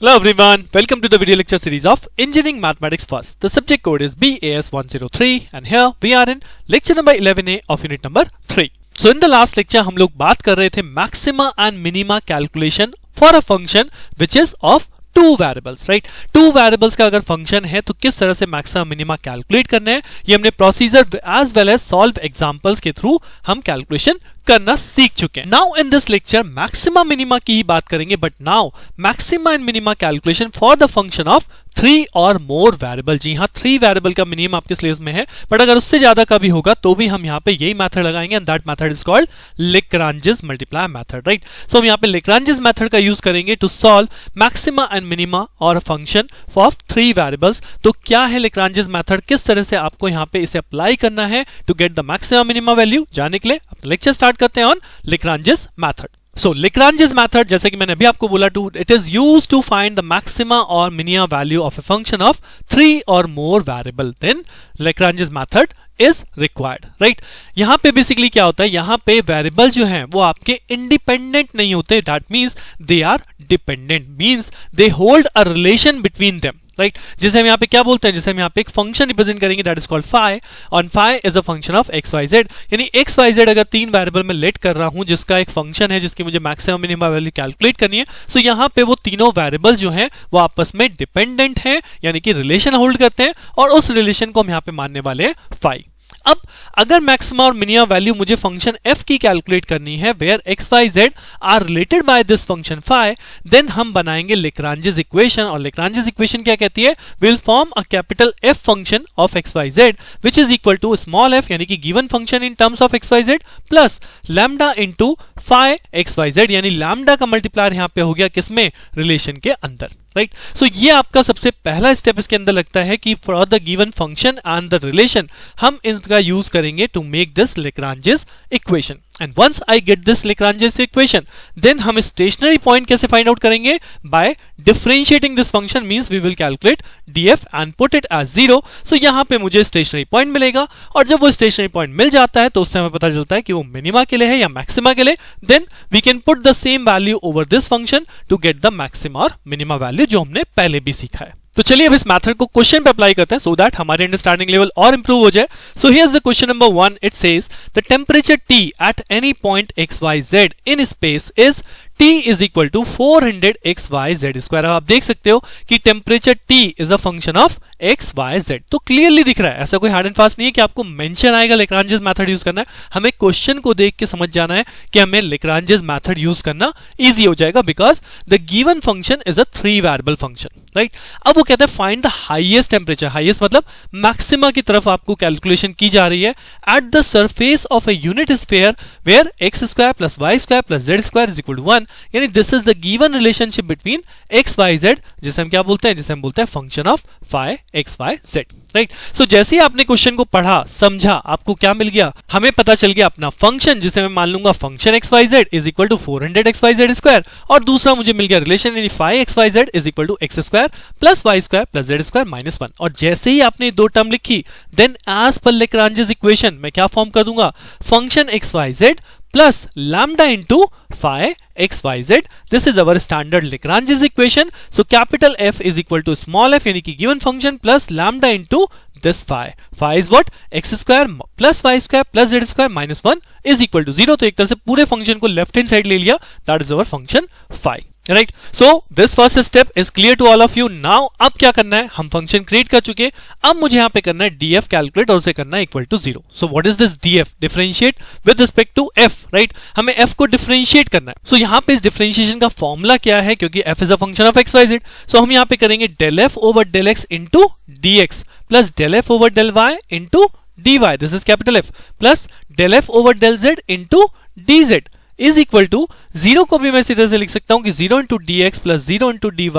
Hello everyone, welcome to the video lecture series of Engineering Mathematics First. The subject code is BAS103 and here we are in lecture number 11A of unit number 3. So in the last lecture हम लोग बात कर रहे थे maxima and minima calculation for a function which is of two variables, right. Two variables का अगर function है तो किस तरह से मैक्सिमा मिनिमा कैलकुलेट करने हैं, ये हमने procedure as well as solve examples के थ्रू हम कैलकुलेशन करना सीख चुके हैं। Now in this lecture maxima minima की ही बात करेंगे, but now maxima and minima calculation for the function of 3 और मोर वेरिएबल। जी हाँ, 3 वेरिएबल का मिनिमम आपके सिलेबस में है, बट अगर उससे ज्यादा का भी होगा तो भी हम यहाँ पे यही मेथड लगाएंगे and that method is called Lagrange's multiplier method, right. So हम यहाँ पे Lagrange's मेथड का यूज करेंगे to solve maxima and minima और फंक्शन ऑफ 3 वेरिएबल्स। तो क्या है Lagrange's मेथड, किस तरह से आपको यहाँ पे इसे अप्लाई करना है to get the maxima minima value, जानने के लिए अपना लेक्चर स्टार्ट करते हैं on Lagrange's method. So Lagrange's method, जैसे कि मैंने अभी आपको बोला, it is used to find the maxima or minima value of a function of 3 or more variable. Then Lagrange's method is required, right? यहाँ पे बेसिकली क्या होता है, यहाँ पे वेरिएबल जो हैं वो आपके इंडिपेंडेंट नहीं होते, that means they are dependent, means they hold a relation between them, right. जिसे हम यहाँ पे क्या बोलते हैं, जिसे हम यहाँ पे एक फंक्शन रिप्रेजेंट करेंगे दैट इज कॉल्ड फाई, और phi is a function of x y z. यानी एक्स वाई जेड अगर 3 वेरिएबल में लेट कर रहा हूं जिसका एक फंक्शन है जिसकी मुझे मैक्सिमम मिनिमम वैल्यू कैलकुलेट करनी है, सो यहाँ पे वो तीनों वेरिएबल जो हैं वो आपस में डिपेंडेंट हैं, यानी कि रिलेशन होल्ड करते हैं, और उस रिलेशन को हम यहाँ पे मानने वाले हैं फाई। अब अगर मैक्सिमा और मिनिमम वैल्यू मुझे फंक्शन f की कैलकुलेट करनी है where x y z are related by this function phi, then हम बनाएंगे Lagrange's इक्वेशन। और Lagrange's इक्वेशन क्या कहती है, will form a capital f function of x y z which is equal to small f, यानी कि given function in terms of x y z plus lambda into phi x y z, यानी lambda का multiplier यहाँ पे हो गया किसमें, relation के अंदर, राइट। सो ये आपका सबसे पहला स्टेप इसके अंदर लगता है कि for the given function and the relation हम इनका यूज करेंगे to make this Lagrange's equation. And once I get this Lagrange's equation, then हम स्टेशनरी पॉइंट कैसे फाइंड आउट करेंगे, by differentiating this function, means we will calculate df and put it as 0। So यहाँ पे मुझे stationary point मिलेगा, और जब वो स्टेशनरी पॉइंट मिल जाता है तो उससे हमें पता चलता है कि वो मिनिमा के लिए है या मैक्सिमा के लिए, then we can put the same value over this function to get the maxima और मिनिमा वैल्यू जो हमने पहले भी सीखा है। तो चलिए अब इस मेथड को क्वेश्चन पे अप्लाई करते हैं सो दैट हमारे अंडरस्टैंडिंग लेवल और इंप्रूव हो जाए। So here is the question number 1, it says the temperature T at any point XYZ in space is T is equal to 400 XYZ square. आप देख सकते हो कि temperature T is a function of XYZ, तो clearly दिख रहा है, ऐसा कोई हार्ड एंड फास्ट नहीं है कि आपको मेंशन आएगा Lagrange's मेथड यूज करना है। हमें क्वेश्चन को देख के समझ जाना है कि हमें Lagrange's मेथड यूज करना इजी हो जाएगा, because the given function is a 3 variable function, right. अब वो कहता है find the highest temperature, highest मतलब मैक्सिमा की तरफ आपको कैलकुलेशन की जा रही है at the surface of a unit sphere where x square plus y square plus z square is equal to 1, यानी this is the given relationship between x y z, जिसे हम क्या बोलते हैं, जिसे हम बोलते हैं function of phi x y z, right. So जैसे ही आपने क्वेश्चन को पढ़ा समझा, आपको क्या मिल गया, हमें पता चल गया अपना फंक्शन, जिसे मैं मान लूंगा function x y z is equal to 400 XYZ square, और दूसरा मुझे मिल गया रिलेशन यानी phi XYZ is equal to x square plus y square plus z square minus 1। और जैसे ही आपने दो टर्म लिखी, then as per Lagrange's equation मैं क्या फॉर्म कर दूंगा, function XYZ plus lambda into phi XYZ, this is our standard Lagrange's equation. So capital F is equal to small f, यानी कि given function plus lambda into this phi, phi is what, x square plus y square plus z square minus 1 is equal to 0। तो एक तरह से पूरे function को left hand side ले लिया, that is our function phi, right. So this first step is clear to all of you. Now अब क्या करना है, हम फंक्शन क्रिएट कर चुके, अब मुझे यहाँ पे करना है df कैलकुलेट, और उसे करना है equal to 0। So what is this df, differentiate with respect to f, right. हमें f को डिफरेंशिएट करना है। सो यहाँ पे इस डिफरेंशिएशन का फॉर्मूला क्या है, क्योंकि f is a function of XYZ, so हम यहाँ पे करेंगे del f over del x into dx plus del f over del y into dy, this is capital F, plus del f over del z into dz is equal to 0 को भी मैं सीधे से लिख सकता हूं कि 0 into dx plus 0 into dy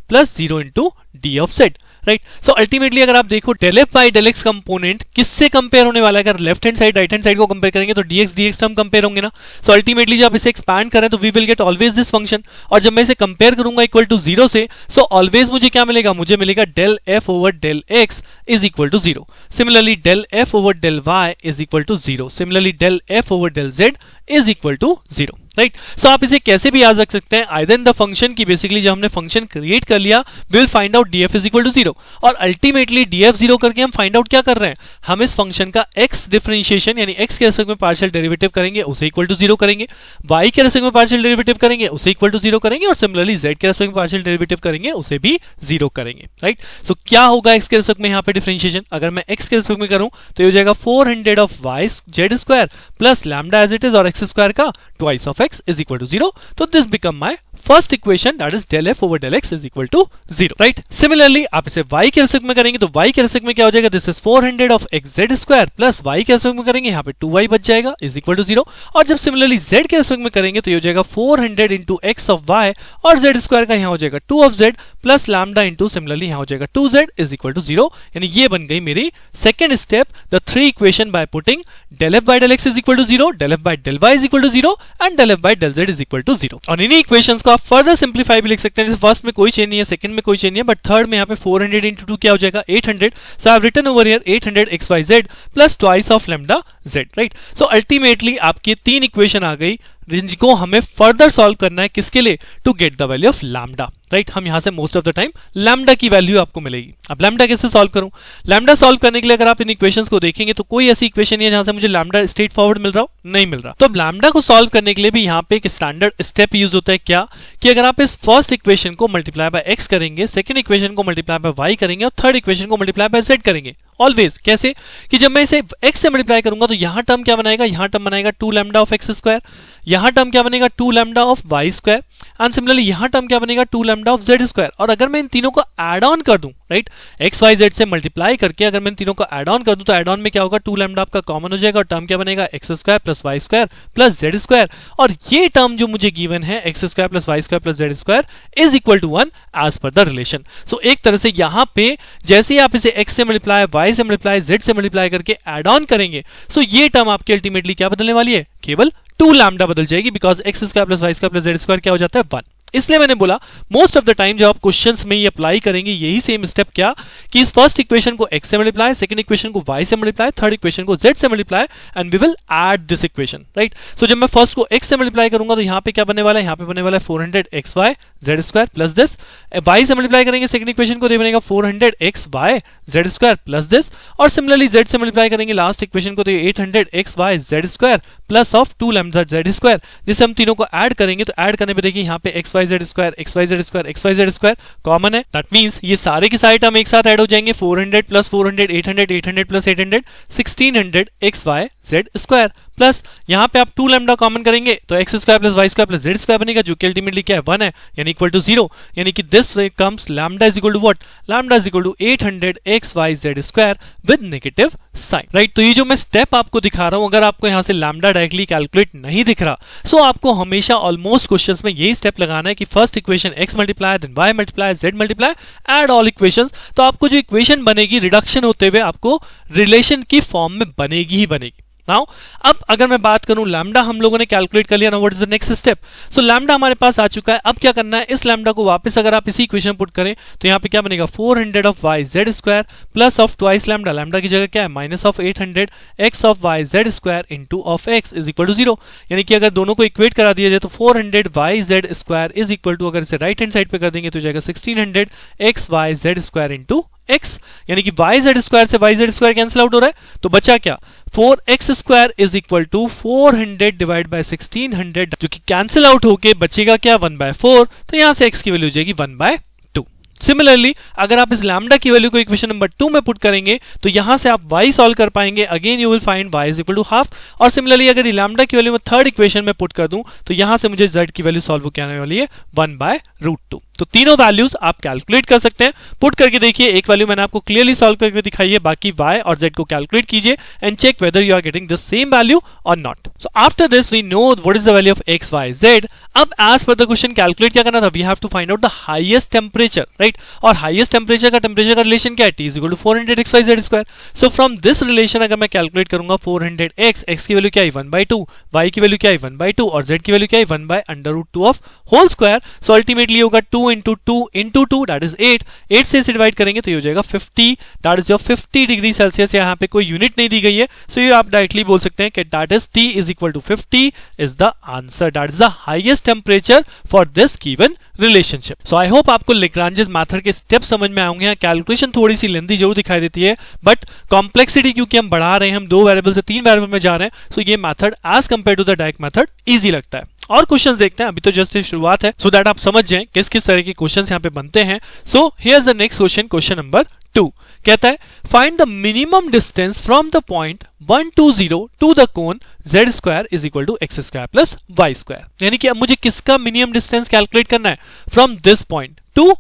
plus 0 into d of z, right. So ultimately अगर आप देखो del f by del x component किससे कंपेयर होने वाला है, अगर left hand side right hand side को कंपेयर करेंगे तो dx dx टर्म कंपेयर होंगे ना। सो अल्टीमेटली जब इसे एक्सपैंड करें तो we will get always this function, और जब मैं इसे कंपेयर करूंगा इक्वल टू 0 से, सो ऑलवेज मुझे क्या मिलेगा, मुझे मिलेगा del f over del x is equal to 0। Similarly del f over del y is equal to 0। Similarly del f over del z is equal to 0। Right. So आप इसे कैसे भी याद रख सकते हैं, आइदर इन द फंक्शन की basically जब हमने फंक्शन क्रिएट कर लिया will find out df is equal to 0, और अल्टीमेटली df 0 करके हम फाइंड आउट क्या कर रहे हैं, हम इस फंक्शन का x डिफरेंशिएशन यानी x के रेस्पेक्ट में पार्शियल डेरिवेटिव करेंगे, उसे इक्वल टू 0 करेंगे, y के रेस्पेक्ट में पार्शियल डेरिवेटिव करेंगे, उसे इक्वल टू 0 करेंगे, और सिमिलरली z के रेस्पेक्ट में पार्शियल डेरिवेटिव करेंगे, उसे भी 0 करेंगे, राइट। सो क्या होगा x के रेस्पेक्ट में यहाँ पे डिफरेंशिएशन, अगर मैं x के रेस्पेक्ट में करूं तो ये हो जाएगा 400 of y z square plus lambda as it is और x स्क्वायर का twice of x is equal to 0। तो this become my first equation, that is del f over del x is equal to 0, right. Similarly आप इसे y के respect में करेंगे तो y के रेस्पेक्ट में क्या हो जाएगा, this is 400 of x z square plus y के रेस्पेक्ट में करेंगे यहाँ पे 2y बच जाएगा इज इक्वल टू 0, और जब सिमिलरली z के रेस्पेक्ट में करेंगे तो ये हो जाएगा 400 इंटू x ऑफ y और z स्क्वायर का यहाँ हो जाएगा 2 of z plus lambda into similarly यहाँ हो जाएगा 2z इज इक्वल टू 0, यानी ये बन गई मेरी second step, the three equation by putting del f by del x is equal to 0, del f by del y is equal to 0 and del f by del z is equal to 0। और इन्हीं equations को आप further simplify भी लिख सकते हैं, first में कोई चेंज नहीं है, सेकंड में कोई चेंज नहीं है, बट थर्ड में यहाँ पे 400 इंटू 2 क्या हो जाएगा 800, so I have written over here 800 xyz plus twice of lambda z, right. So ultimately आपकी तीन इक्वेशन आ गई जिनको हमें फर्दर सॉल्व करना है, किसके लिए, to get the value of lambda, right. हम यहां से most of the time lambda की वैल्यू आपको मिलेगी। अब लैम्डा कैसे सॉल्व करूं, लैम्डा सॉल्व करने के लिए अगर आप इन इक्वेशंस को देखेंगे तो कोई ऐसी इक्वेशन नहीं है जहां से मुझे लैम्डा स्ट्रेट फॉरवर्ड मिल रहा हो, नहीं मिल रहा। तो अब लैम्डा को सॉल्व करने के लिए भी यहाँ पे एक स्टैंडर्ड स्टेप यूज होता है, क्या कि अगर आप इस फर्स्ट इक्वेशन को मल्टीप्लाई बाय x करेंगे, सेकंड इक्वेशन को मल्टीप्लाई बाय y करेंगे और थर्ड इक्वेशन को मल्टीप्लाई बाय z करेंगे, ऑलवेज कैसे कि जब मैं इसे x से मल्टीप्लाई करूंगा तो यहां टर्म क्या बनाएगा, यहां टर्म बनाएगा 2 लैम्डा ऑफ x स्क्वायर, यहां टर्म क्या बनेगा 2 lambda of y square, and similarly यहां टर्म क्या बनेगा 2 लैम्डा ऑफ z स्क्वायर। और अगर मैं इन तीनों को ऐड ऑन कर दूं, राइट, x y z से मल्टीप्लाई करके अगर मैं इन तीनों को ऐड ऑन कर दूं तो ऐड ऑन में क्या होगा, 2 लैम्डा आपका कॉमन हो जाएगा और टर्म क्या बनेगा x square plus y square plus z square, और ये टर्म जो मुझे गिवन है x square plus y square plus z square is equal to 1 as per the relation. So एक तरह से यहां पे जैसे ही आप इसे x से मल्टीप्लाई y से मल्टीप्लाई z से मल्टीप्लाई करके ऐड ऑन करेंगे, सो ये टर्म आपकी अल्टीमेटली क्या बदलने वाली है, केवल 2 लैम्डा बदल जाएगी, because x square plus y square plus z square क्या हो जाता है 1। इसलिए मैंने बोला मोस्ट ऑफ द टाइम जब आप क्वेश्चंस में ये अप्लाई करेंगे यही सेम स्टेप, क्या कि इस फर्स्ट इक्वेशन को x से मल्टीप्लाई, सेकंड इक्वेशन को y से मल्टीप्लाई, थर्ड इक्वेशन को z से multiply and we will add this equation, right. So जब मैं फर्स्ट को x से मल्टीप्लाई करूंगा तो यहाँ पे क्या बनने वाला है, यहाँ पे बनने वाला है 400 xy z square plus this, y से मल्टीप्लाई करेंगे सेकंड इक्वेशन को, तो बनेगा 400 xy z square plus this, और सिमिलरली z से मल्टीप्लाई करेंगे लास्ट इक्वेशन को तो 800 xy z square plus of 2 lambda z square, जिसे हम तीनों को ऐड करेंगे तो ऐड करने पे देखिए यहाँ पे xy z square xy z square common है, दैट मींस ये सारे के सारे टर्म एक साथ ऐड हो जाएंगे, 400 plus 400 800 800 plus 800 1600 xy z square plus यहाँ पे आप 2 लैम्डा कॉमन करेंगे तो x square plus y square plus z square बनेगा, जो कि अल्टीमेटली क्या है 1 है, यानी इक्वल टू 0, यानी कि this comes lambda is equal to what, lambda is equal to 800 xy z square with negative sign, right. तो ये जो मैं स्टेप आपको दिखा रहा हूं, अगर आपको यहाँ से लैम्डा डायरेक्टली कैलकुलेट नहीं दिख रहा, सो आपको हमेशा ऑलमोस्ट क्वेश्चंस में यही स्टेप लगाना है कि first equation x multiply then y multiply z multiply add all equations, तो आपको जो इक्वेशन बनेगी रिडक्शन होते हुए आपको रिलेशन की फॉर्म में बनेगी ही बनेगी। नाउ अब अगर मैं बात करूं लैम्डा हम लोगों ने कैलकुलेट कर लिया, now what is the next step, so lambda हमारे पास आ चुका है, अब क्या करना है, इस लैम्डा को वापस अगर आप इसी इक्वेशन पुट करें तो यहाँ पे क्या बनेगा 400 of y z square plus of twice lambda, lambda की जगह क्या है माइनस ऑफ 800 x ऑफ y z square into of x is equal to 0, यानी कि अगर दोनों को इक्वेट करा दिया जाए तो 400 y z square is equal to, अगर इसे राइट हैंड साइड पे कर देंगे तो जाएगा 1600 x y z square into x, यानी कि y z स्क्वायर से y z square cancel out हो रहा है, तो बचा क्या 4x square is equal to 400 divide by 1600, जो कि कैंसिल आउट होके बचेगा क्या 1/4, तो यहां से x की वैल्यू हो जाएगी 1/2। सिमिलरली अगर आप इस लैम्डा की वैल्यू को इक्वेशन नंबर 2 में पुट करेंगे तो यहां से आप y सॉल्व कर पाएंगे, again you will find y is equal to half, और सिमिलरली अगर ये लैम्डा की वैल्यू मैं थर्ड इक्वेशन में पुट कर दूं तो यहां से मुझे z की वैल्यू सॉल्व होकर आने वाली है 1/√2। तो तीनों वैल्यूज आप कैलकुलेट कर सकते हैं, पुट करके देखिए, एक वैल्यू मैंने आपको क्लियरली सॉल्व करके दिखाई है, बाकी y और z को कैलकुलेट कीजिए and check whether you are getting the same value और not. So after this we know what is the value of x y z। अब as per the question calculate क्या करना था, we have to find out the highest temperature, right, और highest temperature का relation क्या है, t is equal to 400 xy z square. So from this relation अगर मैं कैलकुलेट करूंगा 400 x की वैल्यू क्या है 1/2, y की वैल्यू क्या है 1/2 और z की वैल्यू क्या है 1/√2 of whole square, so ultimately होगा 2 2 into 2 into 2 that is 8, 8 से इसे डिवाइड करेंगे तो ये हो जाएगा 50, that is your 50 degree Celsius. यहाँ पे कोई यूनिट नहीं दी गई है, सो ये आप डायरेक्टली बोल सकते हैं कि that is T is equal to 50 is the answer, that is the highest temperature for this given relationship. So I hope आपको लेग्रांजेस मेथड के स्टेप समझ में आएंगे। कैलकुलेशन थोड़ी सी लेंदी जरूर दिखाई देती है, बट कॉम्प्लेक्सिटी क्योंकि हम बढ़ा रहे हैं, हम 2 वेरिएबल से 3 वेरिएबल में जा रहे हैं, सो ये method as compare to the direct method easy लगता है। और क्वेश्चंस देखते हैं, अभी तो जस्ट शुरुआत है, सो दैट आप समझ जाएं किस किस तरह के क्वेश्चंस यहाँ पे बनते हैं। So here is the next question, question number 2 कहता है find the minimum distance from the point 1 2 0 to the cone z square is equal to x square plus y square. यानी कि अब मुझे किसका मिनिमम डिस्टेंस कैलकुलेट करना है, from this point to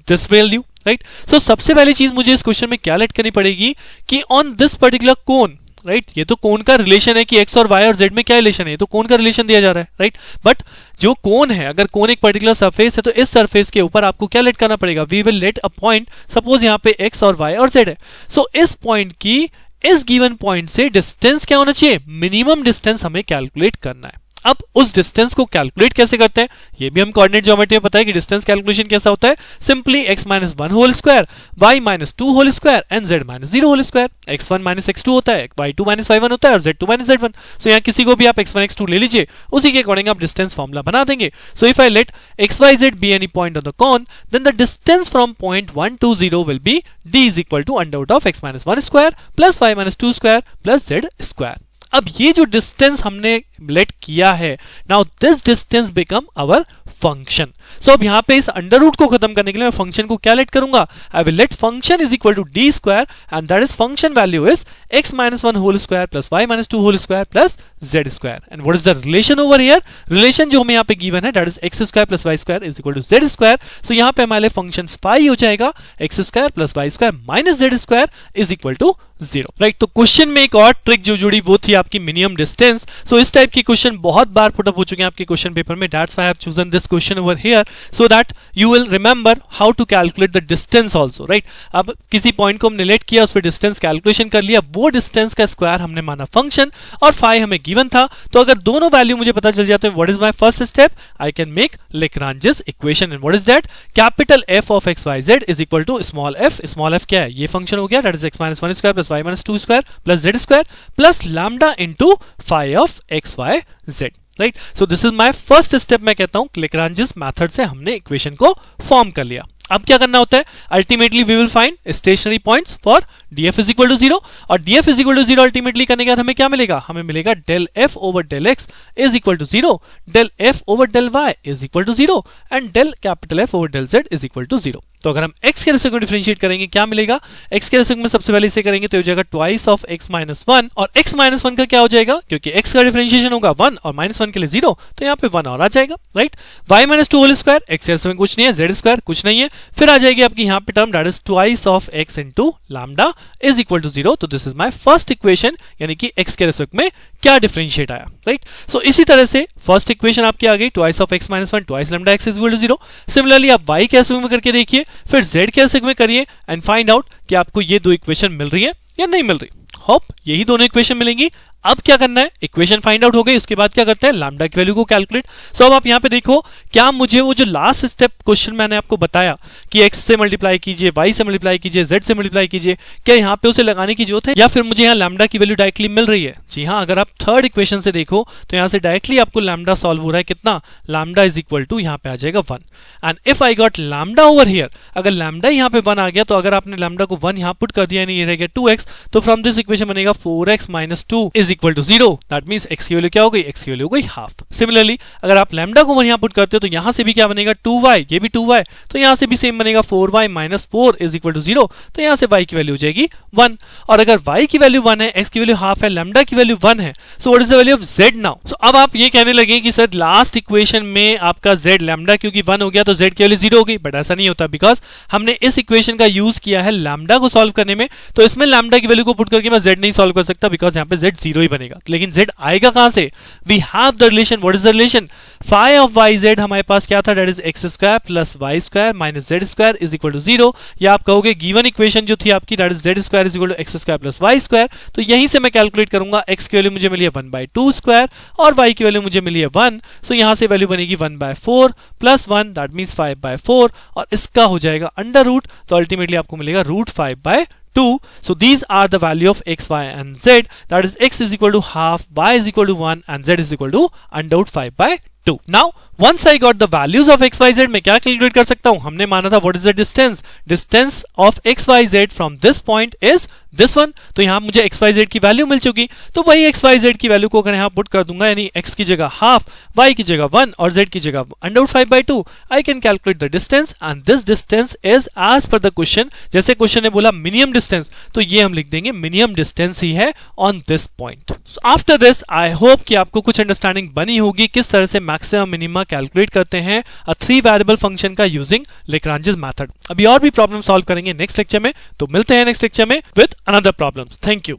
this value, right. So सबसे पहली चीज मुझे इस क्वेश्चन में क्या लेट करनी पड़ेगी कि on this particular cone, right, ये तो कोन का रिलेशन है कि एक्स और वाई और जेड में क्या रिलेशन है, ये तो कोन का रिलेशन दिया जा रहा है, राइट। बट जो कोन है, अगर कोन एक पर्टिकुलर सरफेस है तो इस सरफेस के ऊपर आपको क्या लेट करना पड़ेगा, we will let a point, suppose यहाँ पे एक्स और वाई और जेड है। सो इस पॉइंट की इस गिवन पॉइंट से डिस्टेंस क्या होना चाहिए, मिनिमम डिस्टेंस हमें कैलकुलेट करना है। अब उस डिस्टेंस को कैलकुलेट कैसे करते हैं, ये भी हम कोऑर्डिनेट ज्योमेट्री में पता है कि डिस्टेंस कैलकुलेशन कैसा होता है, simply x minus 1 whole square, y minus 2 whole square and z minus 0 whole square. x1 minus x2 होता है, y2 माइनस y1 होता है और z2 माइनस z1। सो यहाँ किसी को भी आप x1 x2 ले लीजिए, उसी के अकॉर्डिंग आप डिस्टेंस फॉर्मूला बना देंगे। So if I let x y z be any point on the cone, then the distance from point 1 to 0 will be d is equal to under root of x minus 1 square plus y minus 2 square plus z square. अब ये जो distance हमने let किया है, now this distance become our function. So अब यहाँ पे इस अंडर रूट को खत्म करने के लिए मैं फंक्शन को क्या लेट करूंगा, I will let function is equal to d square and that is function value is x minus 1 whole square plus y minus 2 whole square plus z square. And what is the relation over here, relation जो हमें यहाँ पे given है that is x square plus y square is equal to z square. So यहाँ पे हमारे function phi हो जाएगा x square plus y square minus z square is equal to 0, right. तो क्वेश्चन में एक और ट्रिक जो जुड़ी वो थी आपकी मिनिमम डिस्टेंस। सो इस टाइप के क्वेश्चन बहुत बार पुट अप हो चुके हैं आपके क्वेश्चन पेपर में, that's why I have chosen this question over here so that you will remember how to calculate the distance also, right. अब किसी पॉइंट को हमने लेट किया, उस पर डिस्टेंस कैलकुलेशन कर लिया, वो डिस्टेंस का स्क्वायर हमने माना फंक्शन और फाई हमें गिवन था। तो अगर दोनों वैल्यू मुझे पता चल जाते हैं, what is my first step, I can make Lagrange's equation. And what is that, capital F of x y z is equal to small f क्या है, ये फंक्शन हो गया, that is x minus 1 square plus y minus 2 square plus z square plus lambda into phi of x y z, right. So this is my first step. मैं कहता हूं Lagrange's method से हमने इक्वेशन को form कर लिया। अब क्या करना होता है, ultimately we will find stationary points for df is equal to 0 और df is equal to 0 ultimately करने के बाद हमें क्या मिलेगा, हमें मिलेगा del f over del x is equal to 0, del f over del y is equal to 0 and del capital F over del z is equal to 0। तो अगर हम x के रेस्पेक्ट में डिफरेंशिएट करेंगे क्या मिलेगा, x के रेस्पेक्ट में सबसे पहले इसे करेंगे तो हो जाएगा ट्वाइस ऑफ x माइनस 1 और x माइनस 1 का क्या हो जाएगा, क्योंकि x का डिफरेंशिएशन होगा 1 और माइनस 1 के लिए 0, तो यहाँ पे 1 और आ जाएगा, right. y minus 2 whole square, x के रेस्पेक्ट में कुछ नहीं है, z स्क्वायर कुछ नहीं है, फिर आ जाएगी आपकी यहाँ पे term that is twice of x into lambda is equal to 0। तो this is my first equation, यानी कि x के रेस्पेक्ट में क्या डिफरेंशिएट आया, राइट। सो इसी तरह से फर्स्ट इक्वेशन आपकी आ गई twice of x minus 1 twice lambda x is equal to 0। Similarly आप y के रेस्पेक्ट में करके देखिए, फिर z के रेस्पेक्ट में करिए एंड फाइंड आउट कि आपको ये दो इक्वेशन मिल रही है या नहीं मिल रही। होप यही दोनों इक्वेशन मिलेंगी। अब क्या करना है, इक्वेशन फाइंड आउट हो गई, उसके बाद क्या करते हैं, लैम्डा की वैल्यू को कैलकुलेट। सो अब आप यहाँ पे देखो, क्या मुझे वो जो लास्ट स्टेप क्वेश्चन मैंने आपको बताया कि x से मल्टीप्लाई कीजिए, y से मल्टीप्लाई कीजिए, z से मल्टीप्लाई कीजिए, क्या यहाँ पे उसे लगाने की जरूरत है या फिर मुझे यहाँ लैम्डा की वैल्यू डायरेक्टली मिल रही है। जी हाँ, अगर आप थर्ड इक्वेशन से देखो तो यहाँ से डायरेक्टली आपको लैम्डा सॉल्व हो रहा है, कितना, लैम्डा इज इक्वल टू यहाँ पे आ जाएगा 1 and if I got lambda over here, अगर लैम्डा यहाँ पे 1 आ गया तो अगर आपने लैम्डा को 1 यहाँ पुट कर दिया, यानी ये रह गया 2x, तो फ्रॉम दिस इक्वेशन बनेगा 4x minus 2 is equal to 0। That means x की वैल्यू क्या हो गई, x की वैल्यू हो गई हाफ। सिमिलरली अगर आप लैम्डा को 1 यहाँ पुट करते हो तो यहाँ से भी क्या बनेगा 2y, ये भी 2y, तो यहाँ से भी सेम बनेगा 4y minus 4 is equal to 0, तो यहाँ से y की वैल्यू हो जाएगी 1। और अगर y की वैल्यू 1 है, x की वैल्यू हाफ है, लैम्डा की वैल्यू 1 है, so what is the value of z now. So अब आप ये कहने लगे कि सर लास्ट इक्वेशन में आपका z लैम्डा क्योंकि 1 हो गया तो z की वैल्यू 0 हो गई, बट ऐसा नहीं होता, बिकॉज हमने इस इक्वेशन का यूज किया है लैम्डा को सॉल्व करने में, तो इसमें लैम्डा की वैल्यू को पुट करके मैं z नहीं सॉल्व कर सकता बिकॉज यहाँ पे z 0 ही बनेगा, लेकिन z आएगा कहां से? We have the relation, what is the relation? Phi of y z हमारे पास क्या था? That is x square plus y square minus z square is equal to 0, या आप कहोगे गिवन इक्वेशन जो थी आपकी that is z square is equal to x square plus y square. तो यहीं से मैं कैलकुलेट करूंगा, x की वैल्यू मुझे मिली है 1/2 स्क्वायर और y की वैल्यू मुझे मिली है 1, सो यहां से वैल्यू बनेगी 1/4 प्लस 1 दैट मींस 5/4 और इसका हो जाएगा अंडर रूट, तो अल्टीमेटली आपको मिलेगा root 5/2. So these are the value of x, y and z, that is x is equal to half, y is equal to 1 and z is equal to under root 5/2. Now once I got the values of x, y, z, मैं क्या calculate कर सकता हूं? हमने माना था what is the distance? Distance of x, y, z from this point is this one. तो यहां मुझे x, y, z की वैल्यू मिल चुकी, तो वही x, y, z की वैल्यू को अगर यहां पुट कर दूंगा, यानी x की जगह हाफ, y की जगह 1 और z की जगह under root 5/2, I can calculate the distance and this distance is as per the question, जैसे क्वेश्चन ने बोला मिनिमम डिस्टेंस, तो ये हम लिख देंगे मिनिमम डिस्टेंस ही है on this point. After this I hope कि आपको कुछ अंडरस्टैंडिंग बनी होगी किस तरह से मैक्सिमम मिनिमा कैलकुलेट करते हैं अ 3 वेरिएबल फंक्शन का यूजिंग लैग्रांजेस मेथड. अभी और भी प्रॉब्लम सॉल्व करेंगे नेक्स्ट लेक्चर में, तो मिलते हैं नेक्स्ट लेक्चर में with another problem. Thank you.